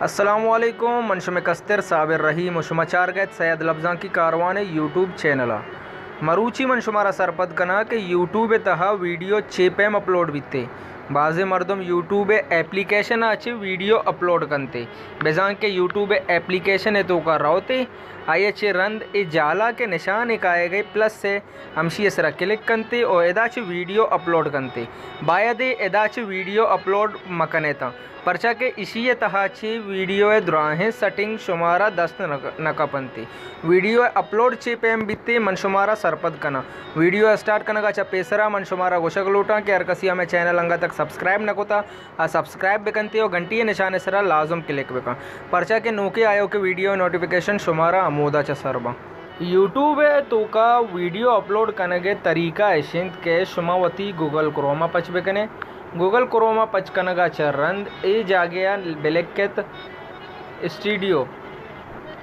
अस्सलामुअलैकुम मनशुम कस्तर साबिर रहीम शुमाचार गैत सैयद लफ्ज़ां की Karwan YouTube channel मरूची मन शुमारा सरपद कना कि यूट्यूब तहा वीडियो चेपेम अपलोड बिते बाज़े मरदम यूट्यूब एप्लीकेशन अच्छे वीडियो अपलोड करते बेजान के यूट्यूब एप्लीकेशन है तो का रोते आई अच्छे रंद ए जाला के निशान एक आए गए प्लस से हमशी इसरा क्लिक करते और एदाच वीडियो अपलोड करते बायद एदाच वीडियो अपलोड मकने था परचा के इसी तहाची वीडियो दुराहें सेटिंग शुमारा दस्त नकापंती वीडियो अपलोड चे पेम बिते मन शुमारा सरपद कना वीडियो स्टार्ट कना का पेसरा मन शुमारा गोशक लूटा के हर कसी हमें चैनल अंगा तक सब्सक्राइब न कोता आ सब्सक्राइब बेकनती और घंटी निशान सरा लाजम क्लिक बेका परचा के नोके आयो के वीडियो नोटिफिकेशन शुमारा आमोदा च सरबा यूट्यूब है तो का वीडियो अपलोड करने के तरीका ऐशिंद के शुमावती गूगल क्रोमा पच बेकने गूगल क्रोमा पचकनगा चरंद ए जागया बेलेकेत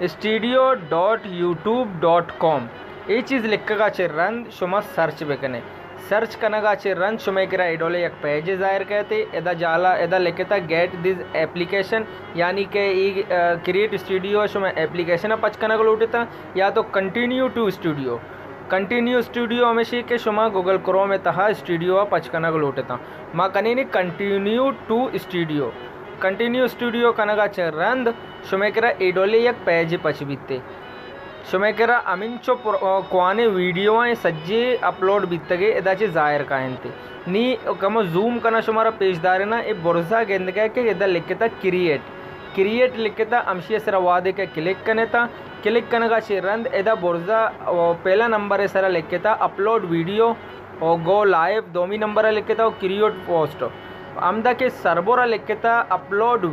studio.youtube.com ये चीज़ लिखगा चरंद शुमा सर्च बेकने सर्च कनगा चरंद शुमे करा इडोले एक पेज जाहिर कहते एदा जाला एदा लिखता गेट दिस एप्लीकेशन यानी के ई क्रिएट स्टूडियो शुमे एप्लीकेशन पचकनगा लूटता या तो कंटिन्यू स्टूडियो हमेशा के शुमा गूगल क्रोम में तहा स्टूडियो पचकनग लोटता माँ कनी कंटिन्यू स्टूडियो कनगा चरंद शुमेकरा एडोले एक पेज पच बिते शुमेकरा अमिंचो क्वाने वीडियो सज्जे अपलोड बितगे एदाचे जाहिर कायनते नी कम जूम कना शुमारा पेजदार ना ए बोरजा गेंद के एदा लिखता क्रिएट लिखता अमशी सरा वादे के क्लिक कने था क्लिक कनगा चरंद एदा बोरजा पहला नंबर है सरा लिखता अपलोड वीडियो और गो लाइव दोमी नंबर लिखता और क्रिएट पोस्ट आमदा के सरबोरा लिखता अपलोड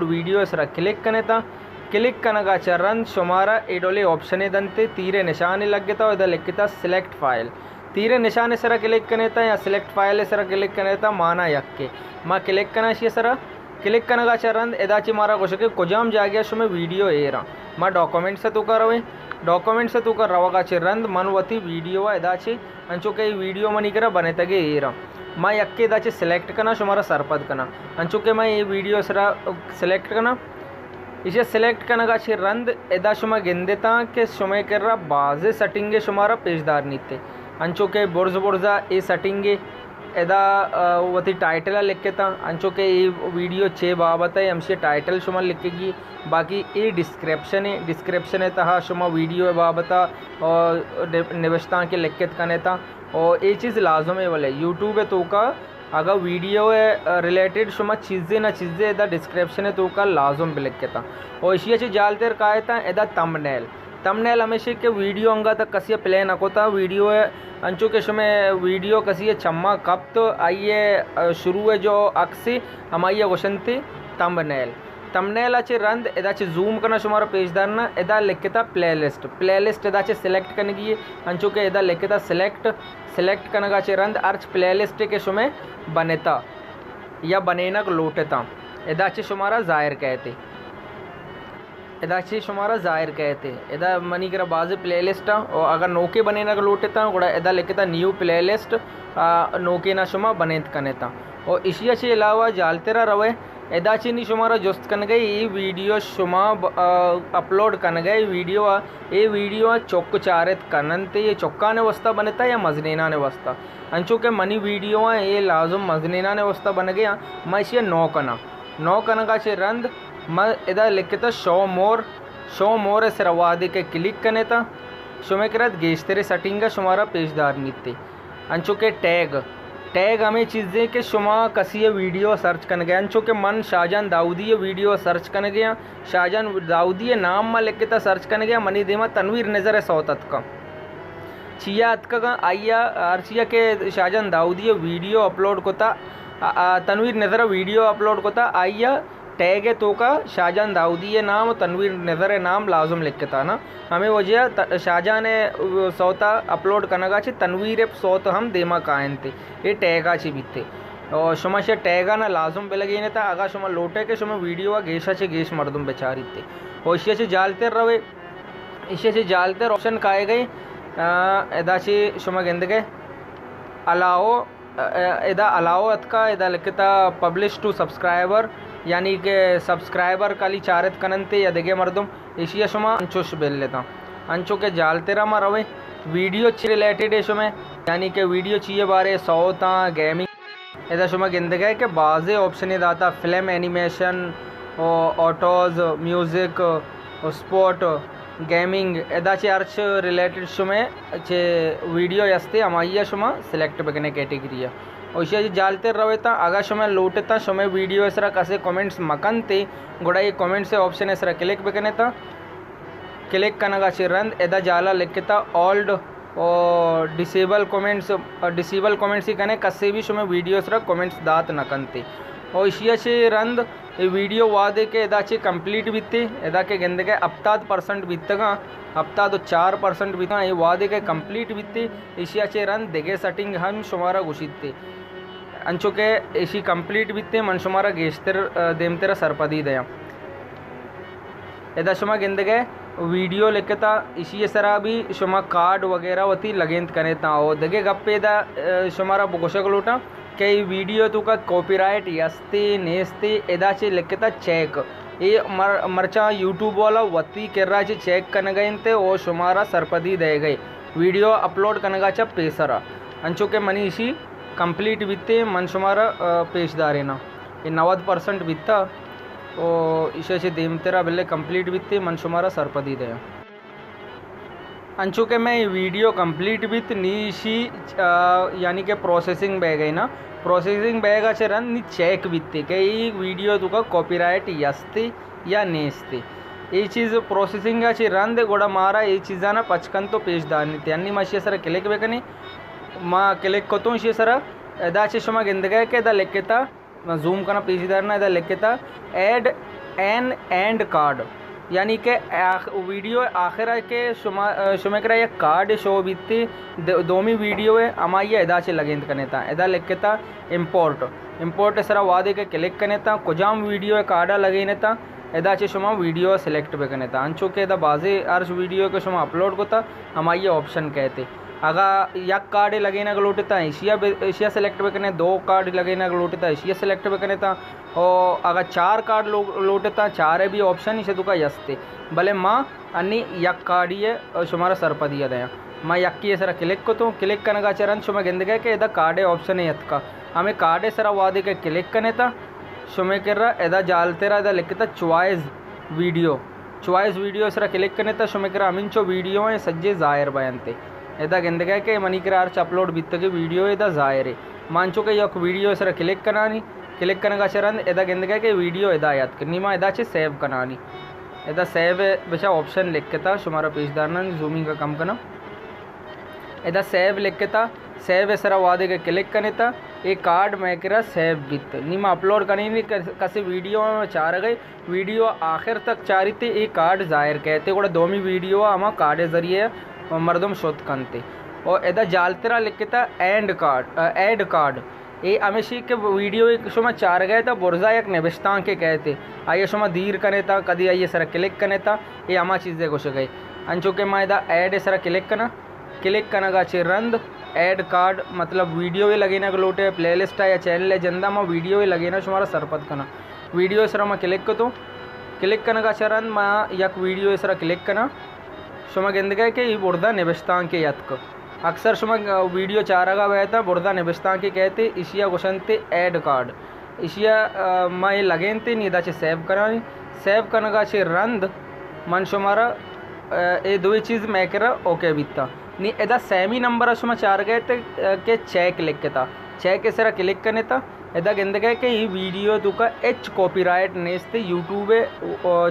वीडियो सरा क्लिक कने था क्लिक कनगा चरंद शुमारा एडोले ऑप्शन दंते तीरे निशान लगता और इधर लिखता सिलेक्ट फाइल तीरे निशान सरा क्लिक कने था या सिलेक्ट फाइल सरा क्लिक कने था माना यक्के माँ क्लिक कना सरा क्लिक कनगा चरंद एदाची मारा कोशके कुजाम जागया शुमे वीडियो एरा माँ डॉक्यूमेंट से तू कर रवगा चरंद मनवती वीडियो एदाची अंचो के वीडियो मनी करा बने तगे एरा माँ यक्के एदाची सिलेक्ट कना शुमारा सरपद कना अंचो के मैं ये वीडियो सरा सिलेक्ट कना इसे सिलेक्ट कनगा चरंद एदा शुमा गेंदेता के शुमे कर रहा बाजे सेटिंगे शुमारा पेजदार नीते अंचो के बोर्जा ए सेटिंगे एदा वती टाइटल लिखता अंचो के ये वीडियो चे बाबत है हमसे टाइटल शुमा लिखेगी बाकी ये डिस्क्रिप्शन है तहा शुमा वीडियो बाबता और निवस्ता के लिखत कने था और ये चीज़ लाजम है वाले यूट्यूब है तो का अगर वीडियो है रिलेटेड शुमा चीज़ें एदा डिस्क्रिप्शन है तो का लाजम भी लिखता और इसी चीज़ जालते का था एदा तमनेल हमेशा के वीडियो अंगा तक कसी प्ले नकोता वीडियो है अंचो के शुमे वीडियो कसी चम्मा कब तो आइए शुरू है जो अक्सी हम आइए क्वेश्चन थी तमनेल अच्छे रंद एदाचे जूम करना शुमारा पेजदार ना एदा लिखता प्लेलिस्ट एदाचे सिलेक्ट करने की अंचो के एदा लिखता सिलेक्ट करने का रंद अर्च प्लेलिस्ट के शुमे बनेता या बनेना लोटता एदाचे शुमारा जाहिर कहते एदा मनी करा बाज़ प्लेलिस्ट और अगर नोके बने ना लोटेता गुड़ा एदा लिखता न्यू प्लेलिस्ट नोके ना शुमा बनेत कनेता और इसी के अलावा जालतेरा रवे एदा चीनी शुमारा जोस्त कन गई ये वीडियो शुमा अपलोड कन गए वीडियो चौक चारेत कननते ये चौक्का ने वस्ता बनता या मजनीना ने वस्ता अंचो के मनी वीडियो ये लाजम मजनीना ने वस्ता बन गया मैं इसे नो कना का चे रंद मैं इधर लिखता शो मोर सरवादे के क्लिक कने था शुमे करत गेश्तरे सेटिंग शुमारा पेजदार नीते अंचो के टैग हमें चीज़ें के शुमा कसी वीडियो सर्च करने गया अंचो के मन शाहजहान दाऊदी वीडियो सर्च करने गया शाहजहान दाऊदी नाम में लिखता सर्च करने गया मनी देमा तनवीर नज़र है सौतत का छिया का आइया अर्चिया के शाहजहान दाऊदी वीडियो अपलोड कोता तनवीर नज़र वीडियो अपलोड कोता आइया टैग है तो का शाहजहान दाऊदी नाम तनवीर नज़र नाम लाजम लिखता ना हमें वजह शाहजहान सौता अपलोड करना तनवीर सौत हम देमा कायन थे ये टैग आची बीते और शुमा से टैगा ना लाजम पे लगे था आगा शुमा लोटे के शुमा वीडियो गेशा से गेश मर्दम बेचारी थे और इसे जालते रवे ऑप्शन काए गए एदा से शुमा गेंद गए अलाओ एदा अलाओ अतका एदा लिखता पब्लिश टू सब्सक्राइबर यानी के सब्सक्राइबर काली चारत कनंते या देगे मर्दम इशिया शुमा अंचुश बेल लेता अंचो के जालतेरा मा रवे वीडियो रिलेटेड है शुमे यानी के वीडियो चाहिए बारे सौता गेमिंग ऐसा शुमा गिंदगा है कि बाज़े ऑप्शन दाता film animation autos music sport gaming एदाचे अर्च रिलेटेड शुमे चे वीडियो यस्ते अमाइया शुमा सिलेक्ट बगने कैटेगरी ओशिया जालते रवेता आगा शुमे लूटता शुमे वीडियो इसरा कसे कमेंट्स मकनते गुड़ा ये कमेंट से ऑप्शन इसरा क्लिक बगने था क्लिक कनगा चिरंद एदा जाला लिखता ओल्ड और डिसेबल कमेंट्स ही कने कसे भी शुमे वीडियोस रा कमेंट्स दात नकनते और इशिया से रंद ये वीडियो वादे के एदा चे कंप्लीट बीते एदा के गेंदे के अपताद % बीतगा अपताद 4% बीता ये वादे के कंप्लीट बीते इशिया चे रंद देगे सेटिंग हम शुमारा घुषिते अंचो के इसी कंप्लीट बीते मन शुमारा गेस्तर देमतेरा सरपदी दया एदा शुमा गेंदे के वीडियो लिखता इसी सरा भी शुमा कार्ड वगैरह होती लगेंत करे ता ओ दगे गप्पे दा शुमारा बोशक लोटा कई वीडियो तो का कॉपीराइट यस्ते नेस्ते एदा चे लिखता चेक ये मरचा यूट्यूब वाला वती कर रहा चे चेक करने गए थे ओ शुमारा सरपदी दे गए वीडियो अपलोड करने का चा पेसरा अंचो के मनी इसी कंप्लीट बीते मन शुमारा पेशदारे ना ये 90% बीता ओ इसे देमतेरा बिल्ले कंप्लीट बीते मन शुमारा सरपदी दे अंचु के मैं वीडियो कंप्लीट बीत नीशी यानी के प्रोसेसिंग बह गई ना प्रोसेसिंग बहेगा चरन नी चेक बीते के ये वीडियो तुका कॉपीराइट यस्ते या नेस्ते ये चीज़ प्रोसेसिंग चे रन दे गोड़ा मारा ये चीज़ा ना पचकन तो पेशदार नहीं अन्नी माशी सर क्लिक बेकनी माँ क्लिक को तो इसी सर एदा चे शुमा गिंदगा के एदा लिखता जूम करना पेशदार ना एदा लिखता ऐड एन एंड कार्ड यानी के वीडियो आखिर के शुमेकरा या कार्ड शो बीती दोमी वीडियो है अमाइया एदा चे लगेंद करने था एदा लिखता इम्पोर्ट सरा वादे के क्लिक करने था कुजाम वीडियो है कार्डा लगे था एदा चे शुमा वीडियो सिलेक्ट पे करने था अंचो के एदा बाजे अर्श वीडियो के शुमा अपलोड को था अमाइया ऑप्शन कहते अगर यक कार्ड लगे ना लोटता एशिया सेलेक्ट करने 2 कार्ड लगे ना लोटता एशिया सेलेक्ट करने था और अगर 4 कार्ड लोटता 4 भी ऑप्शन ही से तुका यस्ते भले माँ अन्नी यक कार्ड ये शुमारा सरपदिया दया माँ यक्की सरा क्लिक को तो क्लिक करने का चरण शुमा गिंद गया कि एदा कार्ड ऑप्शन है यत का हमें कार्ड सरा वादे के क्लिक करने था शुमे कर रहा एदा जालते रहा एदा लिखता चॉइस वीडियो सरा क्लिक करने था शुमे कर अमीन वीडियो है सज्जे जाहिर बयानते एदा गिंदगा के मनी कर अर्च अपलोड बीत के वीडियो एदा जाहिर है मानचो के यक वीडियो सर क्लिक करने का चरण एदा गिंदगा के वीडियो एदा याद करनी माँ एदा चे सेव करानी एदा सेव बेचा ऑप्शन लिख के था शुमारा पेशदार ना जूमिंग का कम करना एदा सेव लिख के था सेव सरा वादे के क्लिक करने था ये कार्ड मैं करा सेव बीत नीमा अपलोड करनी नहीं कसी वीडियो में चार गए वीडियो आखिर तक चारी थे ये कार्ड जाहिर कहते गोड़ा दोमी वीडियो हम कार्ड जरिए मर्दम शोध कनते और एदा जालतेरा लिखता एड कार्ड ये हमेशा के वीडियो एक शुमा चार गए था बुरजा एक निबिस्तां के कहते आइए शुमा दीर करने था कदी आइए सर क्लिक करने था ये अमा चीज़ें कुछ गई अंचो के माँ एदा ऐड सर क्लिक करना का चिरंद ऐड कार्ड मतलब वीडियो भी लगे ना लोटे प्ले लिस्ट या चैनल है जंदा माँ वीडियो भी लगे ना शुमारा सरपत करना वीडियो सर मैं क्लिक को तो क्लिक करने का चरंद माँ यक वीडियो सर क्लिक करना शुमा गिंदगा के ये बुर्दा निबिस्तां के यत्क अक्सर शुमा वीडियो चारागा बहता बुर्दा निबिस्तां के कहते इशिया गुशनते ऐड कार्ड इशिया माँ ये लगेनते नहीं दाचे सेव करने का चे रंद मन शुमारा ये दो चीज़ मैं करा ओके बीता नहीं एदा सेमी नंबर शुमा चार गए थे के चेक लिख के था चेक सरा क्लिक करने था एदा गिंदगा के ये वीडियो तुका एच कॉपीराइट नेस्ते यूट्यूब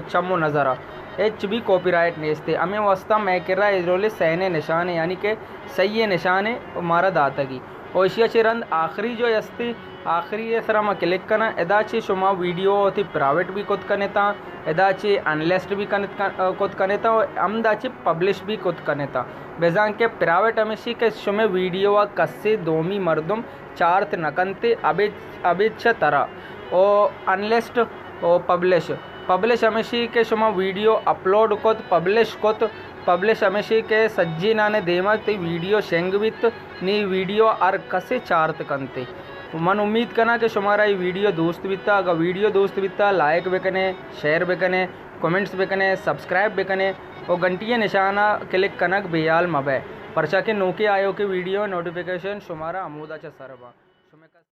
चमो नज़रा एच भी कॉपीराइट नेस्ते हमें वस्ता मैं कर रहा है सैने निशान है यानी कि सही निशान है मारा दाता की और इशिया चिरंद आखिरी जो यस्ती आखिरी ये सरा मैं क्लिक करना एदा चे शुमा वीडियो होती प्राइवेट भी खुद करने था एदा चे अनलिस्ट भी खुद करने था और अमदा चे पब्लिश भी खुद करने था बेजान के प्राइवेट हमेशा के शुमे वीडियो कस्से दोमी मर्दम चार्थ नकनते अबिच तरह और अनलिस्ट और पब्लिश हमेशा के शुमा वीडियो अपलोड कोत पब्लिश हमेशा के सज्जी नाने देमा ते वीडियो शेंग बित नी वीडियो आर कसे चार्त कंते मन उम्मीद करना कि शुमारा ये वीडियो दोस्त बिता, अगर वीडियो दोस्त बिता like bakanae, share bakanae, comments bakanae, subscribe bakanae और घंटी निशाना क्लिक कनक बेयाल मबे परचा के नोके आयो के वीडियो नोटिफिकेशन शुमारा अमूदा च सरबा।